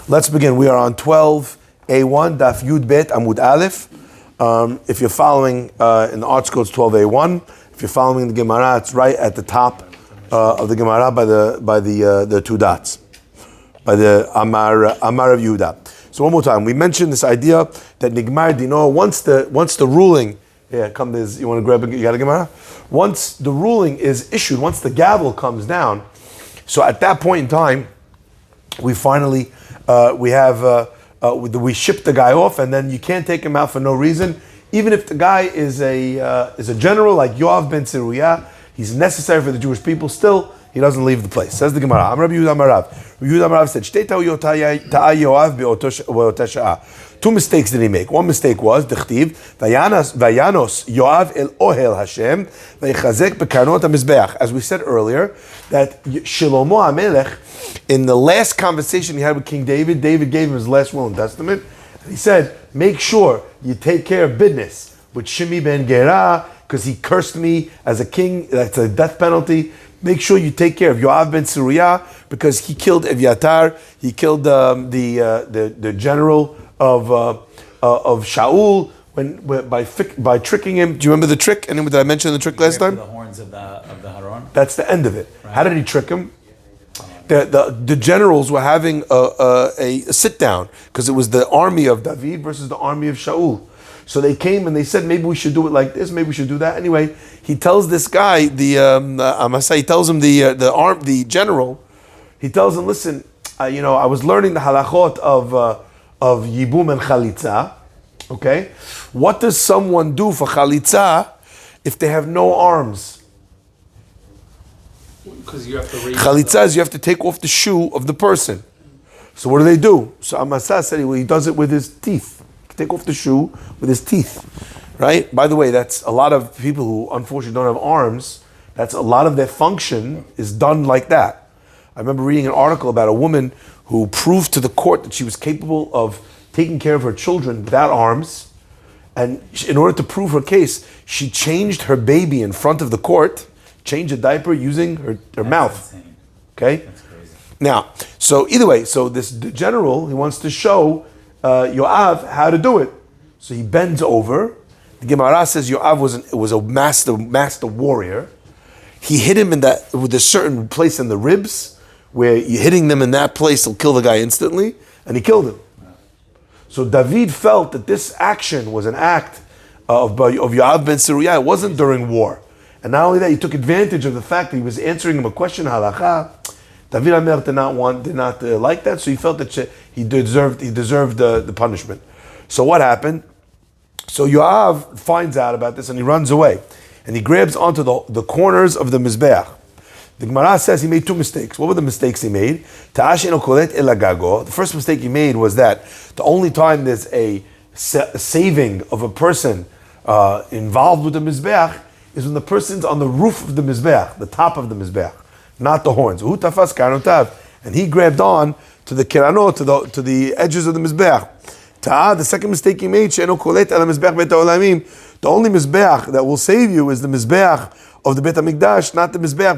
Let's begin. We are on 12A1, Daf Yud Bet Amud Aleph. If you're following in the art school, it's 12A1. If you're following the Gemara, it's right at the top of the Gemara by the two dots, by the Amar of Yehuda. So one more time, we mentioned this idea that Nigmar Dino, once the ruling, you want to grab you got a Gemara? Once the ruling is issued, once the gavel comes down, so at that point in time, we finally we ship the guy off, and then you can't take him out for no reason, even if the guy is a general like Yoav ben Tzruya. He's necessary for the Jewish people. Still, he doesn't leave the place. Says the Gemara. Amar Rabbi Yehuda Amarav. Rabbi Yehuda Amarav said, "Shtei ta'uyot ta'a Yoav be'ota sha'a." Two mistakes did he make. One mistake was dechtiv vayanos Yoav el ohel Hashem vaychazek bekarnot hamizbeach. As we said earlier, that Shlomo HaMelech, in the last conversation he had with King David, David gave him his last will and testament, and he said, "Make sure you take care of business with Shimi ben Gera, because he cursed me as a king. That's a death penalty. Make sure you take care of Yoav ben Tzruya, because he killed Evyatar. He killed the general of Shaul by tricking him. Do you remember the trick? And did I mention the trick last time? The horns of the Haron. That's the end of it. Right. How did he trick him? The generals were having a sit down, because it was the army of David versus the army of Shaul. So they came and they said, maybe we should do it like this, maybe we should do that. Anyway, he tells this guy, he tells him the general, he tells him, listen, I was learning the halachot of Yibum and Chalitza. Okay, what does someone do for Chalitza if they have no arms? Because you have to raise Chalitza is you have to take off the shoe of the person. So what do? So Amasa said he does it with his teeth. Take off the shoe with his teeth, right? By the way, that's a lot of people who unfortunately don't have arms. That's a lot of their function is done like that. I remember reading an article about a woman who proved to the court that she was capable of taking care of her children without arms. And in order to prove her case, she changed her baby in front of the court, changed a diaper using her mouth. Insane. Okay? That's crazy. Now, so either way, the general, he wants to show Yoav how to do it. So he bends over. The Gemara says Yoav was a master warrior. He hit him with a certain place in the ribs, where you hitting them in that place will kill the guy instantly, and he killed him. So David felt that this action was an act of Yoav ben Tzruya. It wasn't during war. And not only that, he took advantage of the fact that he was answering him a question, halacha. David HaMelech did not like that, so he felt that he deserved the punishment. So what happened? So Yoav finds out about this and he runs away, and he grabs onto the corners of the Mizbeach. The Gemara says he made two mistakes. What were the mistakes he made? The first mistake he made was that the only time there's a saving of a person involved with the Mizbeach is when the person's on the roof of the Mizbeach, the top of the Mizbeach, not the horns. And he grabbed on to the kiranot, to the edges of the mizbeach. The second mistake he made, the only mizbeach that will save you is the mizbeach of the Bet HaMikdash, not the mizbeach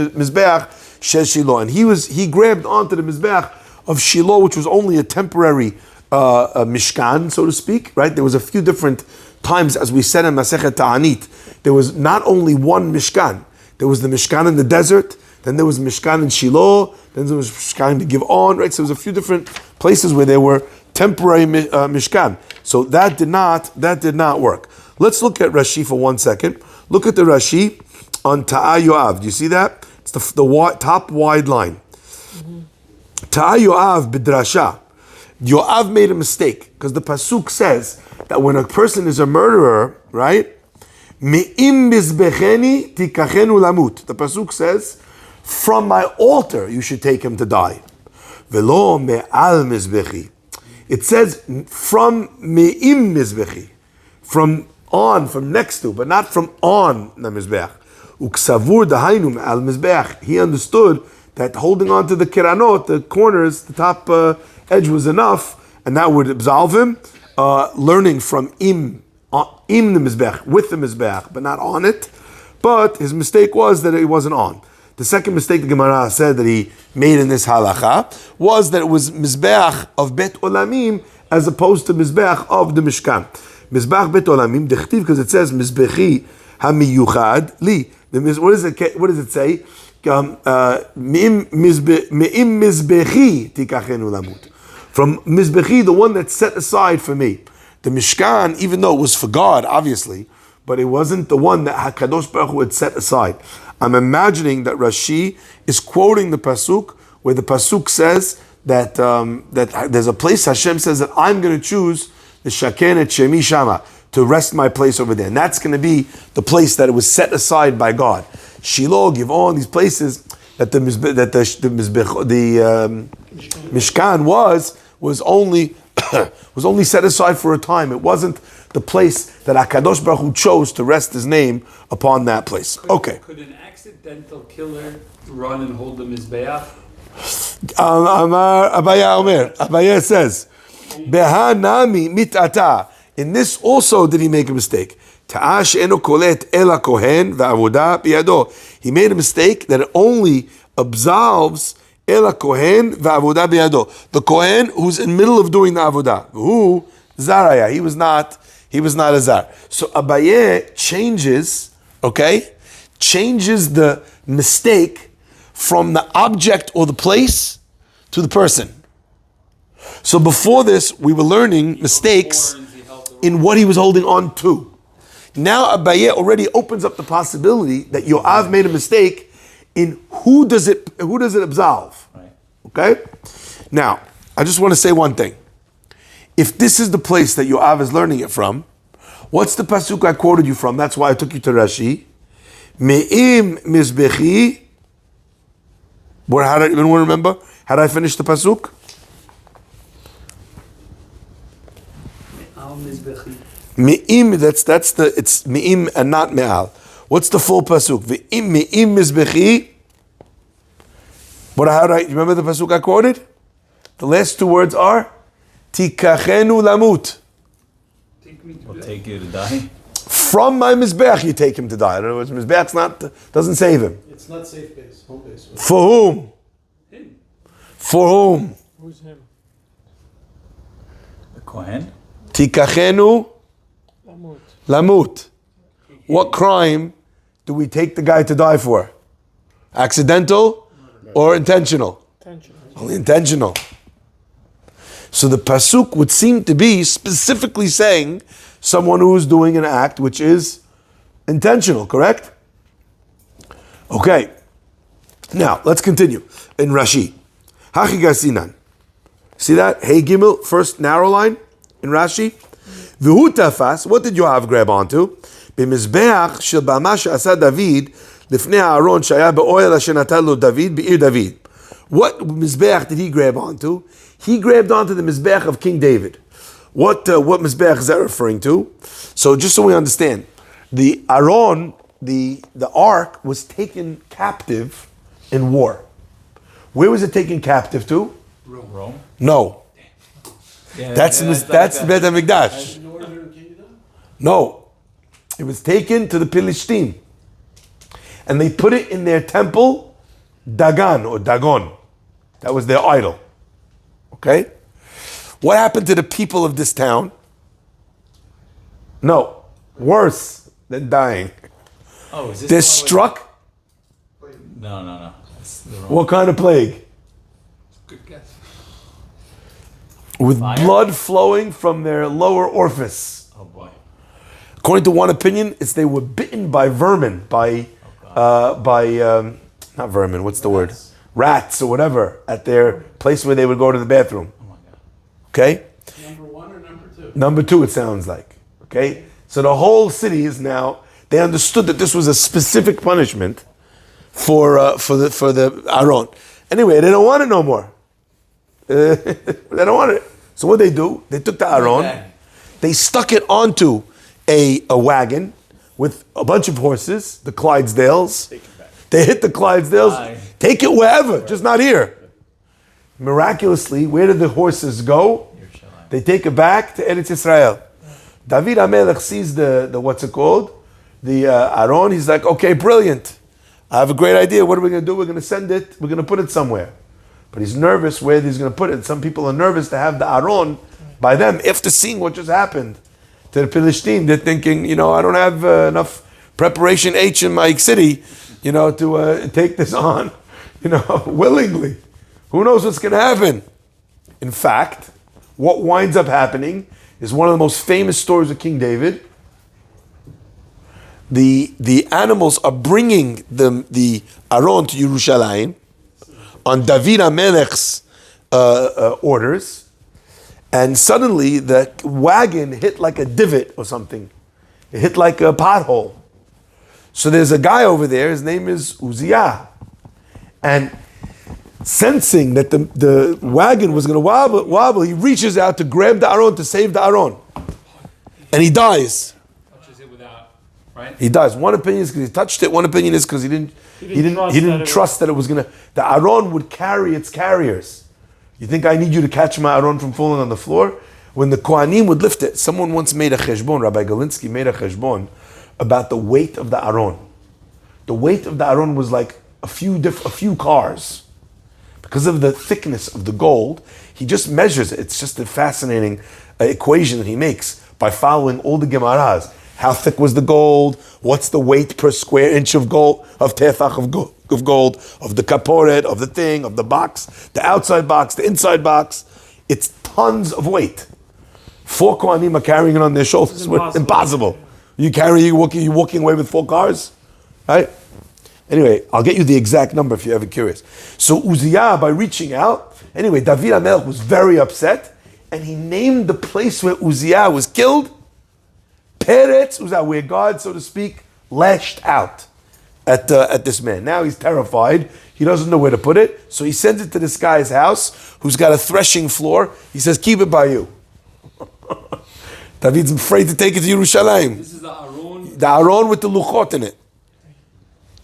mizbeach shel Shiloh. And he grabbed onto the mizbeach of Shiloh, which was only a temporary mishkan, so to speak. Right? There was a few different times, as we said in Masechet Ta'anit, there was not only one mishkan. There was the Mishkan in the desert, then there was Mishkan in Shiloh, then there was Mishkan to give on, right? So there was a few different places where there were temporary Mishkan. So that did not work. Let's look at Rashi for 1 second. Look at the Rashi on Ta'a Yoav. Do you see that? It's the top wide line. Ta'a Yoav b'drasha. Yoav made a mistake, because the Pasuk says that when a person is a murderer, right? Me'im mizbecheni tikachenu lamut. The pasuk says, from my altar you should take him to die. Velo me'al mizbechi. It says from me'im mizbechi, from next to, but not from on the mizbech. Uksavur dahainu me'al mizbech. He understood that holding on to the kiranot, the corners, the top edge was enough, and that would absolve him. Learning from im the mizbech, with the mizbech, but not on it. But his mistake was that it wasn't on. the second mistake the Gemara said that he made in this halacha was that it was Mizbeach of Bet Olamim as opposed to Mizbeach of the Mishkan. Mizbeach Bet Olamim, dechtiv, because it says Mizbechi HaMiyuchad Li. What does it say? Me'im Mizbechi Tikachenu Lamut. From Mizbechi, the one that's set aside for me. The Mishkan, even though it was for God, obviously, but it wasn't the one that HaKadosh Baruch Hu had set aside. I'm imagining that Rashi is quoting the pasuk where the pasuk says that that there's a place Hashem says that I'm going to choose the Shaken et Shemi Shama to rest my place over there, and that's going to be the place that it was set aside by God. Shiloh, Givon, these places that the Mishkan was only was only set aside for a time. It wasn't the place that HaKadosh Baruch Hu chose to rest His name upon that place. Okay. Could an accidental killer run and hold the Mizbeach? Abaya says, Behanami mitata. In this also did he make a mistake. Ta'ash eno kolet ela kohen va'avoda biyado. He made a mistake that it only absolves ela kohen va'avoda biyado. The kohen who's in the middle of doing the avodah. Who? Zaraya. He was not a zar. So Abaye changes the mistake from the object or the place to the person. So before this, we were learning mistakes in what he was holding on to. Now Abaye already opens up the possibility that Yoav made a mistake in who does it absolve. Okay? Now, I just want to say one thing. If this is the place that Yoav is learning it from, what's the pasuk I quoted you from? That's why I took you to Rashi. Me'im mizbechi. Anyone remember? How did I finish the pasuk? Me'im, it's me'im and not me'al. What's the full pasuk? Me'im mizbechi. You remember the pasuk I quoted? The last two words are Tikachenu lamut. Will take you to die. From my mizbeach, you take him to die. In other words, mizbeach's doesn't save him. It's not safe base, home base. For whom? Him. For whom? Who's him? The Kohen? Tikachenu Lamut. lamut. What crime do we take the guy to die for? Accidental or intentional? Intentional. Only intentional. So the pasuk would seem to be specifically saying someone who is doing an act which is intentional, correct? Okay. Now, let's continue. In Rashi. Hachigasinan. See that? Hey Gimel, first narrow line in Rashi. V'hu tafas, what did Yoav grab onto? B'mizbeach shel bama she'asa David lifnei Aaron shaya be'oil asher natan lo David be'ir David. What mizbeach did he grab onto? He grabbed onto the mizbeach of King David. What mizbeach is that referring to? So just so we understand, the Aaron, the ark was taken captive in war. Where was it taken captive to? Rome? No. Yeah, That's Bet HaMikdash. Northern Kingdom? No. It was taken to the Philistine. And they put it in their temple, Dagon or Dagon. That was their idol. Okay? What happened to the people of this town? No. Worse than dying. Oh, is this They're the one struck. No. That's the wrong. What kind of plague? Good guess. With Fire? blood flowing from their lower orifice. Oh boy. According to one opinion, it's they were bitten by vermin, not vermin, what's the word? Rats or whatever, at their place where they would go to the bathroom. Oh my God. Okay? Number one or number two? Number two, it sounds like. Okay? So the whole city is now, they understood that this was a specific punishment for the Aaron. Anyway, they don't want it no more. They don't want it. So what they do? They took the Aaron, they stuck it onto a wagon with a bunch of horses, the Clydesdales. They hit the Clydesdales. Take it wherever, just not here. Miraculously, where did the horses go? They take it back to Eretz Israel. David HaMelech sees the what's it called? The Aaron. He's like, okay, brilliant. I have a great idea. What are we going to do? We're going to send it. We're going to put it somewhere. But he's nervous where he's going to put it. Some people are nervous to have the Aron by them after seeing what just happened to the Philistine. They're thinking, I don't have enough preparation H in my city, to take this on, willingly. Who knows what's going to happen? In fact, what winds up happening is one of the most famous stories of King David. The animals are bringing the Aron to Yerushalayim on David HaMelech's orders, and suddenly the wagon hit like a divot or something. It hit like a pothole. So there's a guy over there, his name is Uzziah, and sensing that the wagon was going to wobble, he reaches out to grab the Aron to save the Aron, and he dies. Touches it without, right? He dies. One opinion is because he touched it. One opinion is because he didn't trust that it was gonna. The Aron would carry its carriers. You think I need you to catch my Aron from falling on the floor? When the Kohanim would lift it, someone once made a cheshbon. Rabbi Galinsky made a cheshbon about the weight of the Aron. The weight of the Aron was like a few cars. Because of the thickness of the gold, he just measures it. It's just a fascinating equation that he makes by following all the Gemaras. How thick was the gold? What's the weight per square inch of gold, of tefach of gold, of the kaporet, of the thing, of the box, the outside box, the inside box? It's tons of weight. 4 Kohanim are carrying it on their shoulders. Impossible. You're walking away with 4 cars, right? Anyway, I'll get you the exact number if you're ever curious. So Uzziah, by reaching out, anyway, David HaMelech was very upset, and he named the place where Uzziah was killed Peretz Uzziah, where God, so to speak, lashed out at this man. Now he's terrified. He doesn't know where to put it, so he sends it to this guy's house, who's got a threshing floor. He says, keep it by you. David's afraid to take it to Yerushalayim. This is the Aron. The Aron with the luchot in it.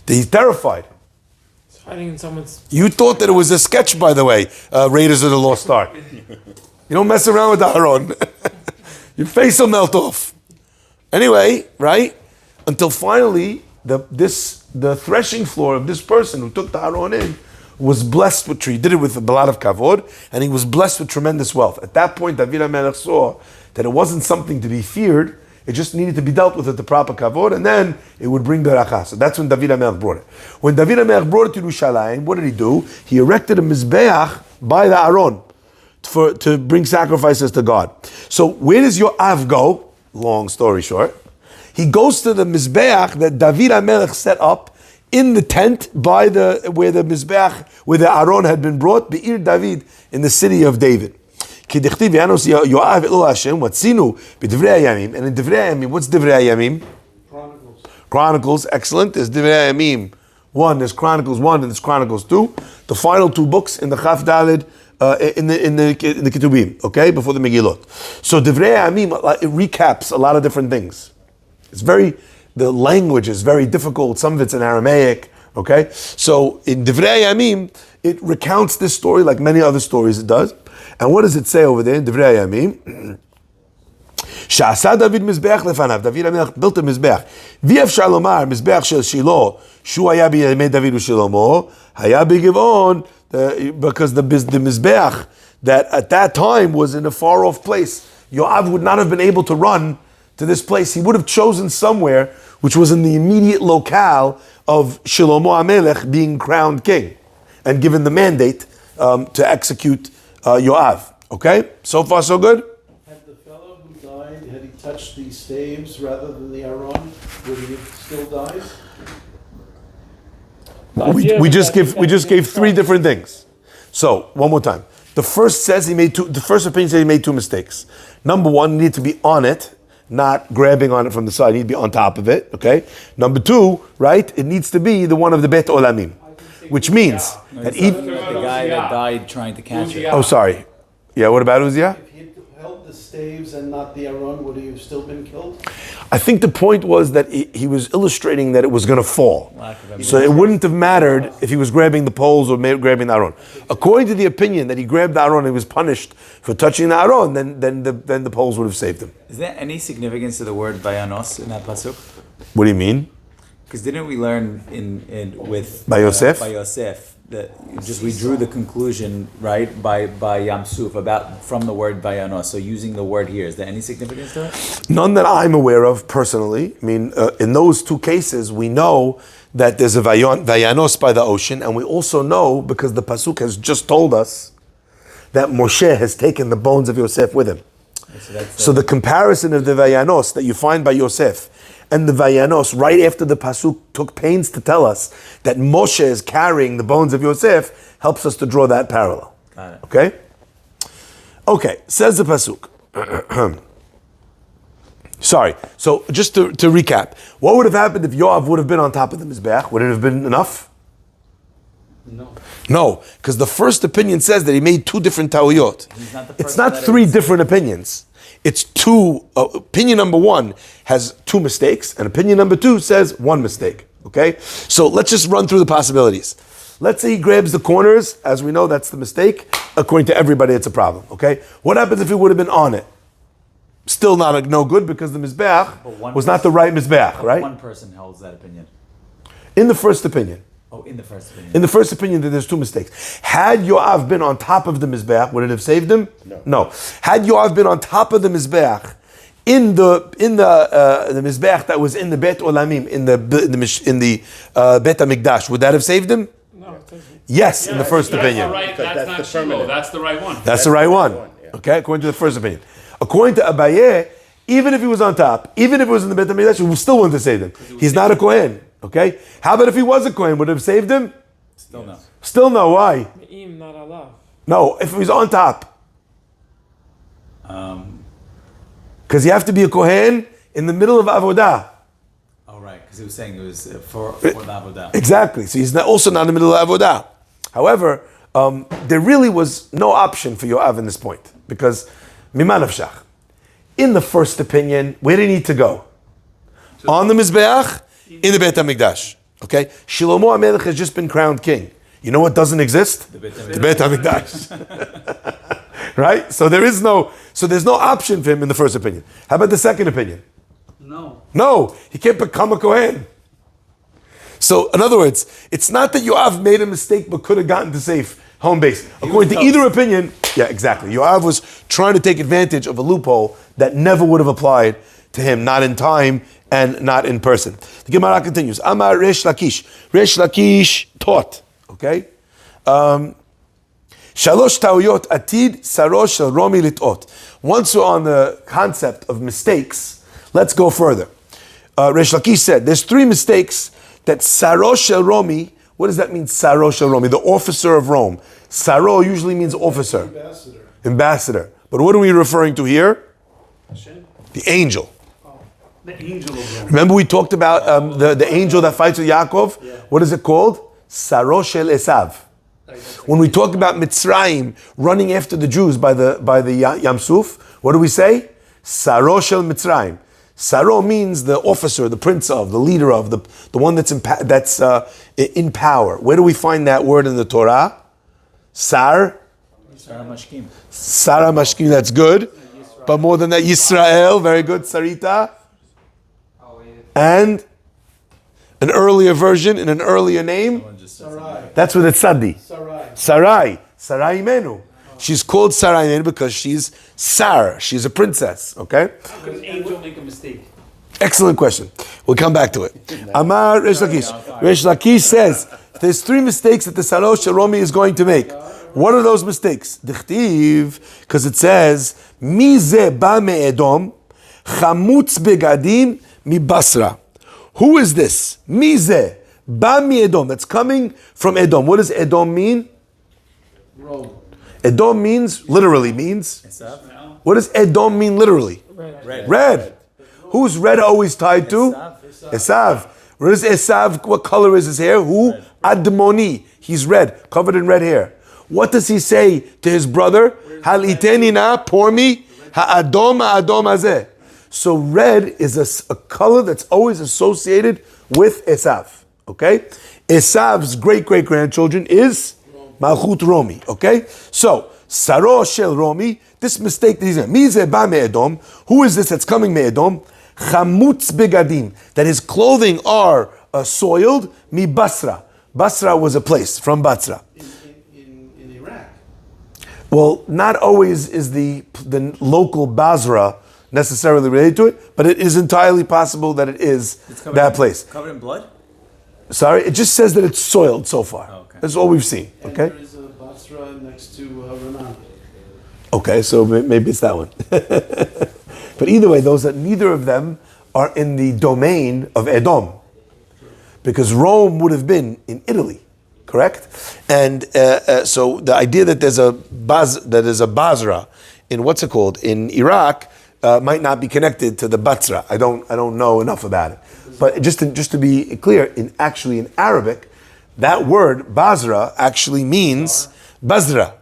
He's terrified. It's hiding in someone's... You thought that it was a sketch, by the way, Raiders of the Lost Ark. You don't mess around with the Aron. Your face will melt off. Anyway, right? Until finally, the threshing floor of this person who took the Aron in was blessed with tree. He did it with a lot of kavod, and he was blessed with tremendous wealth. At that point, David HaMelech saw that it wasn't something to be feared. It just needed to be dealt with at the proper kavod, and then it would bring beracha. So that's when David HaMelech brought it. When David HaMelech brought it to Yerushalayim, what did he do? He erected a mizbeach by the Aron to bring sacrifices to God. So where does Yoav go? Long story short. He goes to the mizbeach that David HaMelech set up in the tent where the mizbeach, where the Aron had been brought, Be'ir David, in the city of David. And in Divrei Hayamim, what's Divrei Hayamim? Chronicles, excellent. There's Divrei Hayamim 1, there's Chronicles 1, and there's Chronicles 2. The final 2 books in the Chaf Daled, in the Ketubim, okay, before the Megillot. So Divrei Hayamim, it recaps a lot of different things. The language is very difficult. Some of it's in Aramaic, okay? So in Divrei Hayamim, it recounts this story like many other stories it does. And what does it say over there in Divrei Hayamim? Sha'asa David mizbeach lefanav. David HaMelech built a mizbeach. V'efshar lomar mizbeach shel Shiloh shu haya b'yamei David u'Shlomo haya b'Givon, because the mizbeach that at that time was in a far off place. Yoav would not have been able to run to this place. He would have chosen somewhere which was in the immediate locale of Shlomo HaMelech being crowned king and given the mandate to execute Yoav. Okay? So far so good? Had the fellow who died, had he touched these staves rather than the Aron, would he have still died? We just gave 3 different things. So, one more time. The first opinion says he made 2 mistakes. Number 1, he needed to be on it, not grabbing on it from the side. He needed to be on top of it, okay? Number 2, right, it needs to be the one of the Bet Olamim, which means that even... The guy that died trying to catch it. Oh, sorry. Yeah, what about Uzziah? If he had held the staves and not the Aron, would he have still been killed? I think the point was that he was illustrating that it was going to fall. So it wouldn't have mattered if he was grabbing the poles or grabbing the Aron. According to the opinion that he grabbed the Aron and he was punished for touching the Aron, then the poles would have saved him. Is there any significance to the word Vayanos in that pasuk? What do you mean? Because didn't we learn in with By Yosef? by Yosef that just we drew the conclusion right by Yam Suf about from the word Vayanos. So using the word here, is there any significance to it? None that I'm aware of personally. I mean, in those two cases, we know that there's a Vayanos by the ocean, and we also know because the pasuk has just told us that Moshe has taken the bones of Yosef with him. So the comparison of the Vayanos that you find by Yosef and the Vayanos right after the pasuk took pains to tell us that Moshe is carrying the bones of Yosef helps us to draw that parallel. Got it. Okay? Okay, says the pasuk. Sorry, so just to recap, what would have happened if Yoav would have been on top of the Mizbeach? Would it have been enough? No, because the first opinion says that he made two different ta'uyot. It's not three different opinions. It's two. Opinion number one has two mistakes, and opinion number two says one mistake. Okay? So let's just run through the possibilities. Let's say he grabs the corners. As we know, that's the mistake. According to everybody, it's a problem. Okay? What happens if he would have been on it? Still no good because the Mizbeach was not the right Mizbeach, right? One person holds that opinion. In the first opinion. Oh, in the first opinion. In the first opinion, that there's two mistakes. Had Yoav been on top of the Mizbeach, would it have saved him? No. Had Yoav been on top of the Mizbeach, in the Mizbeach that was in the Bet Olamim, in the Bet HaMikdash, would that have saved him? No. Yes, in the first opinion. That's not Shiloh. That's the right one. That's the right one. Okay, according to the first opinion. According to Abaye, even if he was on top, even if it was in the Bet HaMikdash, we still wouldn't have saved him. He's not a Kohen. Okay? How about if he was a Kohen? Would it have saved him? Still no. Still no. Why? Not Allah. No, if he was on top. Because you have to be a Kohen in the middle of Avodah. Oh, right. Because he was saying it was for the Avodah. Exactly. So he's also not in the middle of Avodah. However, there really was no option for Yoav in this point. Because, Miman Avshach, in the first opinion, where did he need to go? On the Mizbeach, in the Beit HaMikdash. Okay? Shlomo HaMelech has just been crowned king. You know what doesn't exist? The Beit HaMikdash. Right? So there's no option for him in the first opinion. How about the second opinion? No, he can't become a Kohen. So, in other words, it's not that Yoav made a mistake but could have gotten to safe home base. According to either opinion, yeah, exactly. Yoav was trying to take advantage of a loophole that never would have applied to him, not in time and not in person. The Gemara continues. Amar Resh Lakish. Resh Lakish taught. Okay? Shalosh ta'uyot atid sarosh shel romi lit'ot. Once we're on the concept of mistakes, let's go further. Resh Lakish said, there's three mistakes that sarosh shel romi, what does that mean, sarosh shel romi? The officer of Rome. Saro usually means officer. Ambassador. But what are we referring to here? The angel. The angel of Rome. Remember we talked about the angel that fights with Yaakov? Yeah. What is it called? Saro shel Esav. When we talk about Mitzrayim running after the Jews by the Yam Suf, what do we say? Saro shel Mitzrayim. Saro means the officer, the prince of, the leader of, the one that's in power. Where do we find that word in the Torah? Sarah Mashkim. Sarah Mashkim, that's good. But more than that, Yisrael, very good, Sarita. And an earlier version in an earlier name. Sarai. That's what it's Sadi. Sarai. Sarai Imenu. She's called Sarai Imenu because she's Sar. She's a princess. Okay? How could an angel make a mistake? Excellent question. We'll come back to it. Amar Resh Lakish. Resh Lakish says there's three mistakes that the Sarosh Romi is going to make. What are those mistakes? Dichtiv, because it says, Mize ba me'edom, chamutz begadim mi Basra. Who is this? Mize ba me'edom. That's coming from Edom. What does Edom mean? Rome. Edom literally means. What does Edom mean literally? Red. Who's red always tied to? Esav. What is Esav? What color is his hair? Who? Admoni. He's red, covered in red hair. What does he say to his brother? Hal iteni na, pour me, ha'adom hazeh. So red is a color that's always associated with Esav. Okay? Esav's great-great-grandchildren is Malchut Romi. Okay? So, Saro shel Romi, this mistake that he's in. Mize ba me'edom. Who is this that's coming me'edom? Chamutz begadim. That his clothing are soiled, mi Basra. Basra was a place from Basra. In Iraq. Well, not always is the local Basra necessarily related to it, but it is entirely possible that it is that place. Covered in blood? Sorry, it just says that it's soiled so far. Oh, okay. That's all we've seen. And Okay. there is a Basra next to Ranan. Okay, so maybe it's that one. But either way, neither of them are in the domain of Edom, because Rome would have been in Italy, correct? And so the idea that there's a Basra in what's it called in Iraq might not be connected to the Basra. I don't know enough about it. But just to be clear, in Arabic, that word Basra actually means Basra.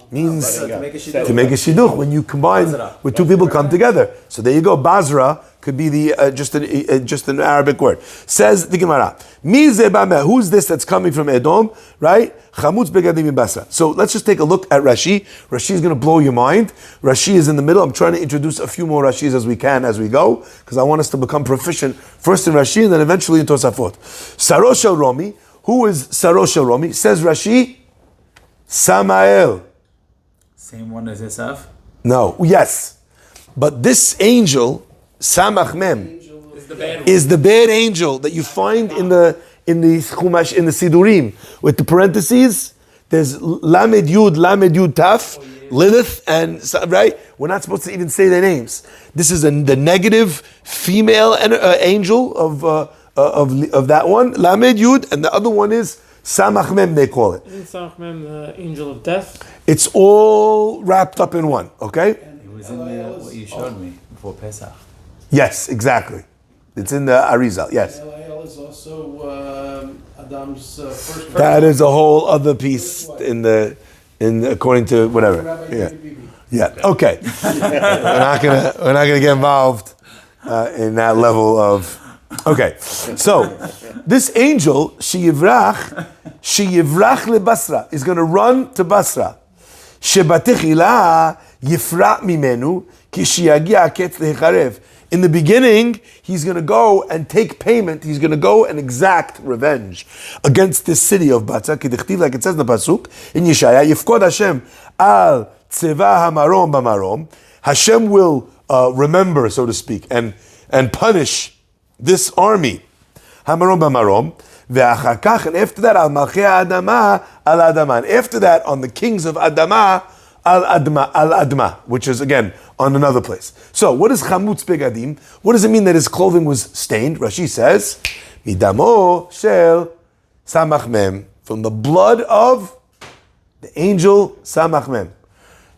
Means To make a shidduch. to make a shidduch when you combine when two people come together. So there you go. Basra could be the just an Arabic word. Says the Gemara. Mi ze bameh. Who's this that's coming from Edom? Right? Chamutz begadim Basra. So let's just take a look at Rashi. Rashi is going to blow your mind. Rashi is in the middle. I'm trying to introduce a few more Rashis as we can as we go, because I want us to become proficient first in Rashi and then eventually in Tosafot. Sarosh el Romi. Who is Sarosh el Romi? Says Rashi. Samael. Same one as Esav? No, yes. But this angel, Samach Mem, Is the bad one. is the bad angel that you find in the Chumash, in the Sidurim, with the parentheses. There's Lamed Yud Taf, Lilith, and right. We're not supposed to even say their names. This is the negative female angel of that one, Lamed Yud, and the other one is Samach Mem. They call it. Isn't Samachmem the angel of death? It's all wrapped up in one. Okay. It was in what you showed me before Pesach. Yes, exactly. It's in the Arizal. Yes. El is also Adam's first. That is a whole other piece in according to whatever. Rabbi Yeah. Bibi. Yeah. Okay. we're not gonna get involved in that level of. Okay. So this angel Sheyivrach le Basra is going to run to Basra. Shebatichila yifrat mimenu ki shiyagia ketz lecharev. In the beginning, he's going to go and take payment. He's going to go and exact revenge against this city of Basra. Kidichtiv, like it says in the pasuk in Yeshaya, Yifkod Hashem al tzeva hamarom b'marom. Hashem will remember, so to speak, and punish this army. Hamarom b'marom. Ve'achar kach, and after that, al malchei adama al adama. And after that, on the kings of Adama al adma, which is again on another place. So, what is chamutz begadim? What does it mean that his clothing was stained? Rashi says, midamo shel samach mem, from the blood of the angel samach mem.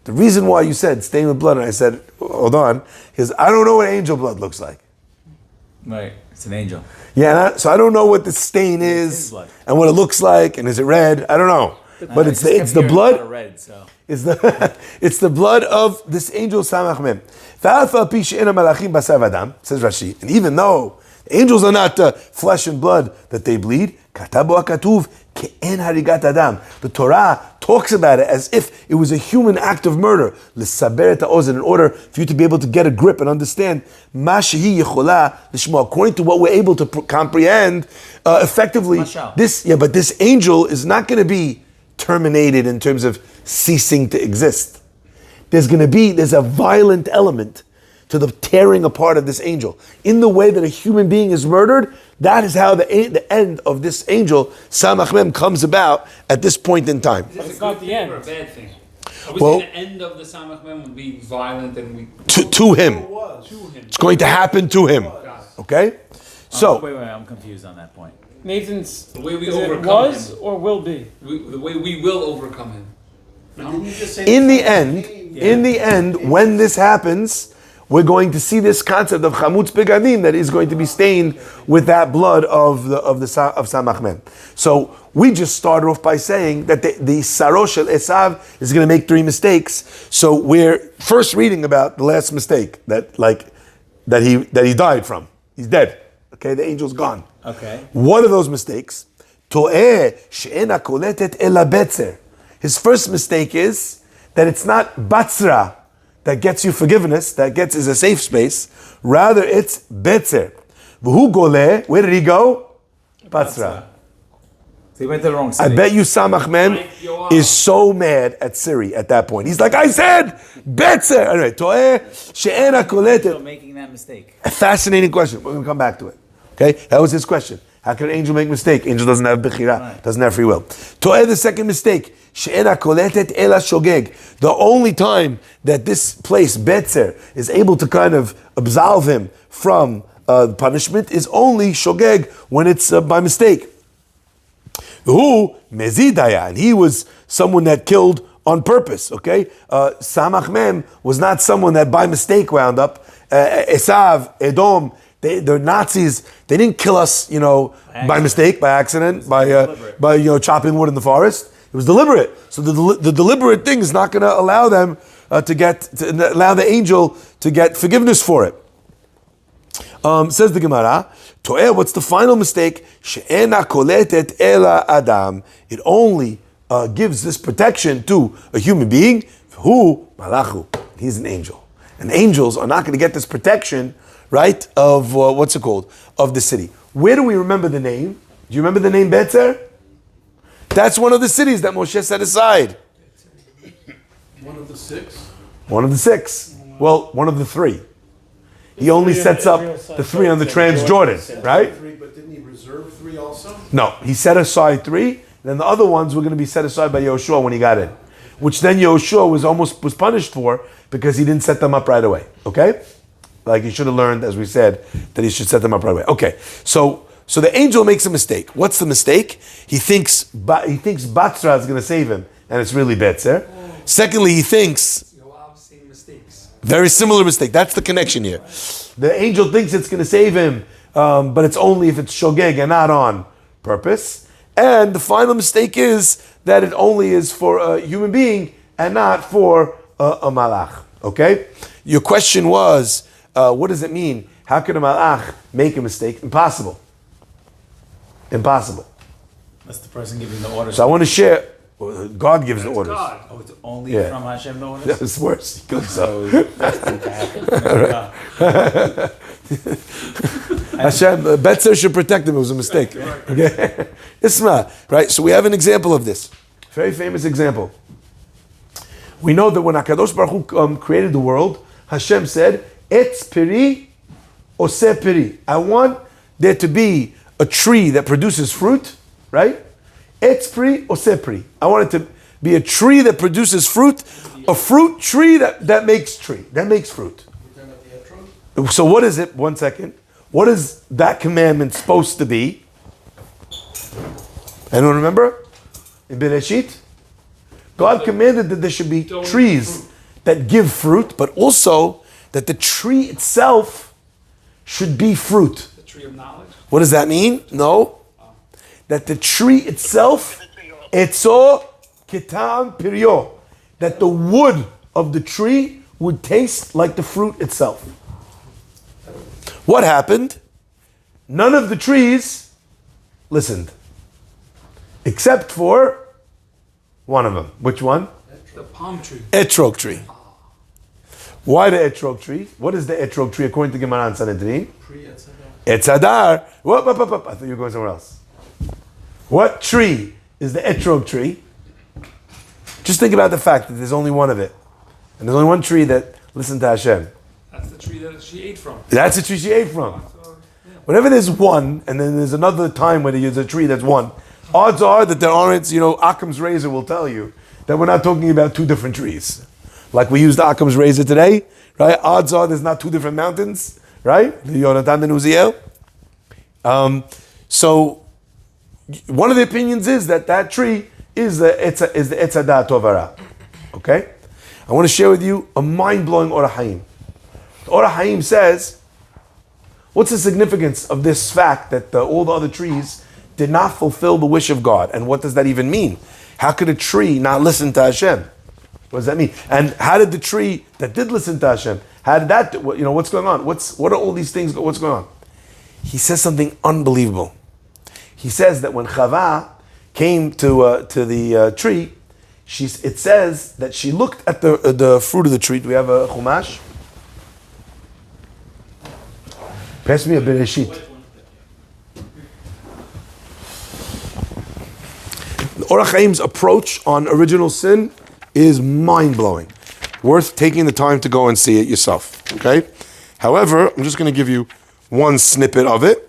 The reason why you said stained with blood, and I said, hold on, is I don't know what angel blood looks like. Right. It's an angel. Yeah, so I don't know what the stain is blood. and what it looks like, and is it red? I don't know. But it's the blood. Red, so. It's the blood of this angel Samach Mem. Says Rashi, and even though the angels are not flesh and blood that they bleed, the Torah talks about it as if it was a human act of murder. In order for you to be able to get a grip and understand according to what we're able to comprehend effectively. But this angel is not going to be terminated in terms of ceasing to exist. There's a violent element to the tearing apart of this angel. In the way that a human being is murdered, that is how the end of this angel, Samach Mem, comes about at this point in time. Is It's this a not good the thing end. or a bad thing? Are we Well- saying the end of the Samach Mem would be violent and we To him. to him? It's going to happen to him. Okay? So, Wait, I'm confused on that point. Nathan's The way we is it overcome was him. or will be? The way we will overcome him. No? Didn't you just say in the name? end, when this happens, we're going to see this concept of chamutz begadim that is going to be stained with that blood of Samach Mem. So we just started off by saying that the Sarosh el Esav is going to make 3 mistakes. So we're first reading about the last mistake that he died from. He's dead. Okay, the angel's gone. Okay. One of those mistakes, to'eh she'ena koletet ela betzer. His first mistake is that it's not batzra that gets you forgiveness, is a safe space. Rather, it's betzer. V'hu goleh, where did he go? Batzra. So he went to the wrong I city. bet you Samach Mem is so mad at Siri at that point. He's like, I said Betzer. Anyway, To'eh she'ena So koletet. making that mistake. A fascinating question. We're going to come back to it. Okay? That was his question. How can an angel make a mistake? Angel doesn't have bechira, doesn't have free will. To'eh, the second mistake. She'ena koletet ela shogeg. The only time that this place, Betzer, is able to kind of absolve him from punishment is only shogeg, when it's by mistake. Who mezidaya, and he was someone that killed on purpose. Okay, Samach Mem was not someone that by mistake wound up. Esav, Edom, they're Nazis. They didn't kill us, by mistake, by accident, by chopping wood in the forest. It was deliberate. So the deliberate thing is not going to allow them to allow the angel to get forgiveness for it. Says the Gemara, To'eh, what's the final mistake? She'ena koletet ela adam. It only gives this protection to a human being. Who? Malachu. He's an angel. And angels are not going to get this protection, right, of, what's it called? Of the city. Where do we remember the name? Do you remember the name Betzer? That's one of the cities that Moshe set aside. One of the six? One of the six. Well, one of the three. He only sets up the three on the Transjordan, right? Three, but didn't he reserve three also? No, he set aside three. Then the other ones were going to be set aside by Yoshua when he got in, which then Yoshua was punished for because he didn't set them up right away. Okay, like he should have learned, as we said, that he should set them up right away. Okay, so the angel makes a mistake. What's the mistake? He thinks Batzra is going to save him, and it's really Betzer. Secondly, he thinks. Very similar mistake. That's the connection here. The angel thinks it's going to save him, but it's only if it's shogeg and not on purpose. And the final mistake is that it only is for a human being and not for a malach. Okay? Your question was, what does it mean? How can a malach make a mistake? Impossible. Impossible. That's the person giving the orders. So I want to share. God gives the orders. God. Oh, it's only Yeah. from Hashem the orders? That's worse. He goes so. So that's the Hashem, Betzer should protect him. It was a mistake. Okay, Isma, right? So we have an example of this, very famous example. We know that when Hakadosh Baruch Hu created the world, Hashem said, "Etz peri, oseh peri." I want there to be a tree that produces fruit, right? Etz peri, oseh peri. I want it to be a tree that produces fruit, a fruit tree that makes fruit. So what is it? 1 second. What is that commandment supposed to be? Anyone remember? In Bereshit? God commanded that there should be trees that give fruit, but also that the tree itself should be fruit. The tree of knowledge. What does that mean? No. That the tree itself, etzo ketam piryo, that the wood of the tree would taste like the fruit itself. What happened? None of the trees listened, except for one of them. Which one? The palm tree. Etrog tree. Why the etrog tree? What is the etrog tree according to Gemara and Sanhedrin? Etzadar. What? I thought you were going somewhere else. What tree is the etrog tree? Just think about the fact that there's only one of it. And there's only one tree that listened to Hashem. That's the tree that she ate from. That's the tree she ate from. So, yeah. Whenever there's one, and then there's another time where there's a tree that's one, odds are that there aren't, Occam's razor will tell you that we're not talking about two different trees. Like we used Occam's razor today, right? Odds are there's not two different mountains, right? The Yonatan and Uziel. So one of the opinions is that tree is the Etzadah Tovara. Okay? I want to share with you a mind-blowing Orah Haim. The Orah Haim says, what's the significance of this fact that all the other trees did not fulfill the wish of God? And what does that even mean? How could a tree not listen to Hashem? What does that mean? And how did the tree that did listen to Hashem, how did that, what's going on? What are all these things, what's going on? He says something unbelievable. He says that when Chava came to the tree, it says that she looked at the fruit of the tree. Do we have a Chumash? Pass me a Bereshit. Orach Chaim's approach on original sin is mind-blowing. Worth taking the time to go and see it yourself, okay? However, I'm just going to give you one snippet of it.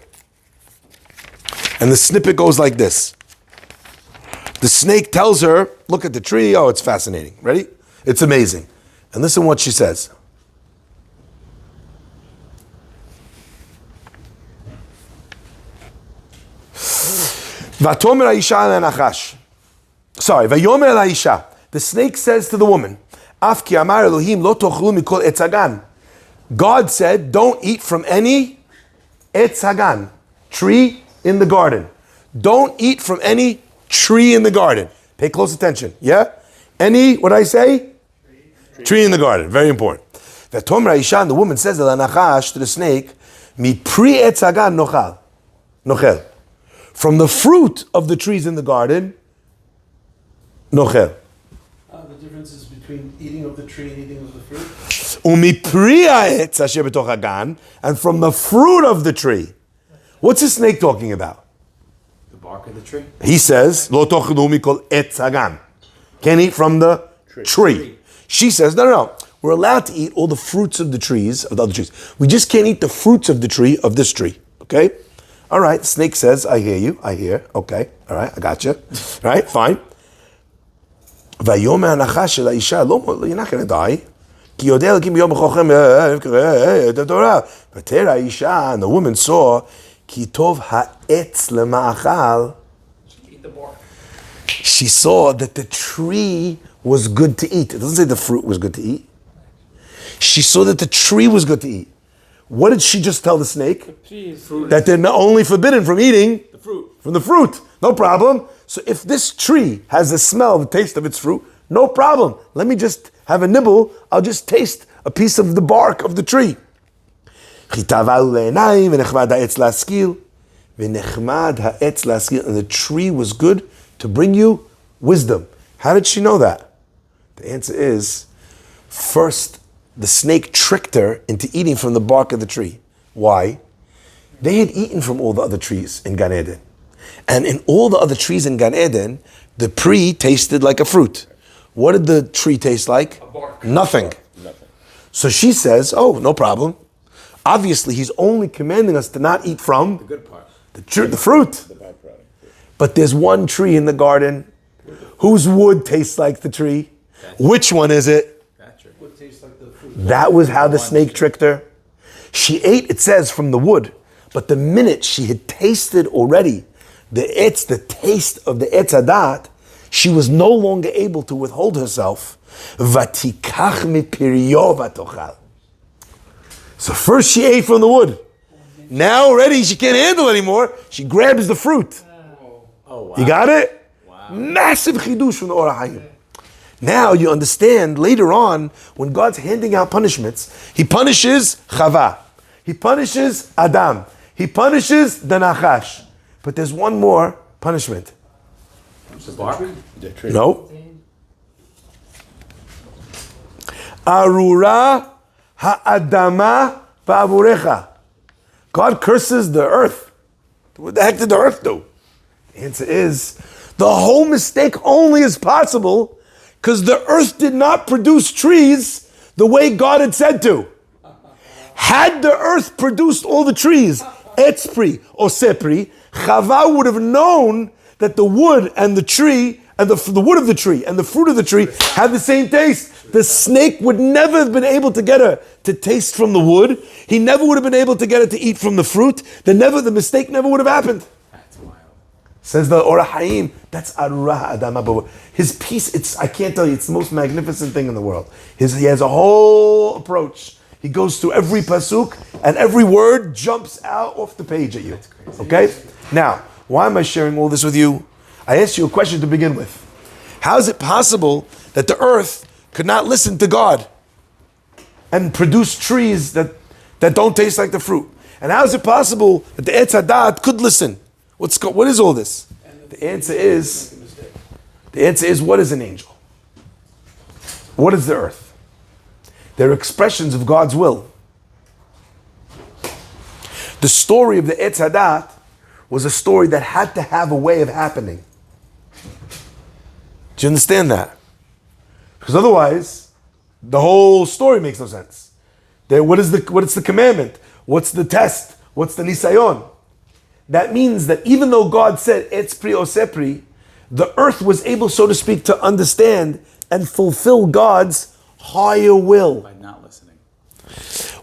And the snippet goes like this. The snake tells her, look at the tree. Oh, it's fascinating. Ready? It's amazing. And listen what she says. Vatomer Aisha le'nachash. Sorry, Vayomer Aisha. The snake says to the woman, Af ki amar Elohim lo tochlu mikol etz hagan. God said, don't eat from any etz hagan, tree in the garden. Don't eat from any tree in the garden. Pay close attention, yeah? Any, what did I say? Tree in the garden, very important. Vatomer Aisha, and the woman says to the snake, Mi pri etz hagan nochel. From the fruit of the trees in the garden, nochel. The differences between eating of the tree and eating of the fruit. And from the fruit of the tree. What's the snake talking about? The bark of the tree. He says, Lo tochlu mikol etz hagan. Can't eat from the tree. She says, no. We're allowed to eat all the fruits of the trees, of the other trees. We just can't eat the fruits of the tree, of this tree. Okay? All right, the snake says, I hear you, I hear. Okay, all right, I got you. All right, fine. Vayomer anachash el ha'isha, you're not going to die. Ki yodeh Elokim b'yom b'chochem Torah. V'ter ha'isha, and the woman saw, ki tov ha'etz lema'achal. She saw that the tree was good to eat. It doesn't say the fruit was good to eat. She saw that the tree was good to eat. What did she just tell the snake? That they're not only forbidden from eating from the fruit. No problem. So if this tree has the smell, the taste of its fruit, no problem. Let me just have a nibble. I'll just taste a piece of the bark of the tree. And the tree was good to bring you wisdom. How did she know that? The answer is, first, the snake tricked her into eating from the bark of the tree. Why? They had eaten from all the other trees in Gan Eden. And in all the other trees in Gan Eden, the tree tasted like a fruit. What did the tree taste like? A bark. Nothing. So she says, oh, no problem. Obviously, he's only commanding us to not eat from The good part. the fruit. But there's one tree in the garden whose wood tastes like the tree. Which one is it? What tastes like the fruit? That was how the snake tricked her. She ate, it says, from the wood, but the minute she had tasted already the taste of the etz hadat, she was no longer able to withhold herself. Vatikach mipiryo vatochal. So first she ate from the wood. Now already she can't handle it anymore. She grabs the fruit. Oh, wow. You got it? Wow. Massive chidush from the Orach Chaim. Now you understand later on when God's handing out punishments, He punishes Chava, He punishes Adam, He punishes the Nachash. But there's one more punishment. The bark? No. Arura ha'adama ba'avurecha. God curses the earth. What the heck did the earth do? The answer is, the whole mistake only is possible because the earth did not produce trees the way God had said to. Had the earth produced all the trees, etzpri or sepri, Chava would have known that the wood and the tree, and the wood of the tree and the fruit of the tree had the same taste. The snake would never have been able to get her to taste from the wood. He never would have been able to get her to eat from the fruit. The mistake never would have happened. That's wild. Says the Orach Chaim, that's Arura Adama. His piece, I can't tell you, it's the most magnificent thing in the world. He has a whole approach. He goes through every pasuk, and every word jumps out off the page at you. Okay? Now, why am I sharing all this with you? I asked you a question to begin with. How is it possible that the earth could not listen to God and produce trees that don't taste like the fruit? And how is it possible that the Etz Hadat could listen? What is all this? The answer is, what is an angel? What is the earth? They're expressions of God's will. The story of the Etz Hadat was a story that had to have a way of happening. Do you understand that? Because otherwise, the whole story makes no sense. What is the commandment? What's the test? What's the nisayon? That means that even though God said etz pri o sepri, the earth was able, so to speak, to understand and fulfill God's higher will. By not listening.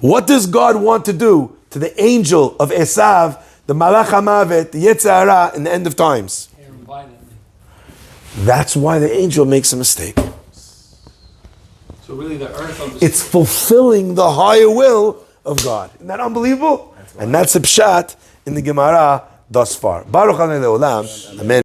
What does God want to do to the angel of Esav, the Malach HaMavet, the Yetzer Hara, in the end of times? That's why the angel makes a mistake. So really the earth understood. It's fulfilling the higher will of God. Isn't that unbelievable? And that's a pshat in the Gemara thus far. Baruch Adonai Le'olam. Amen.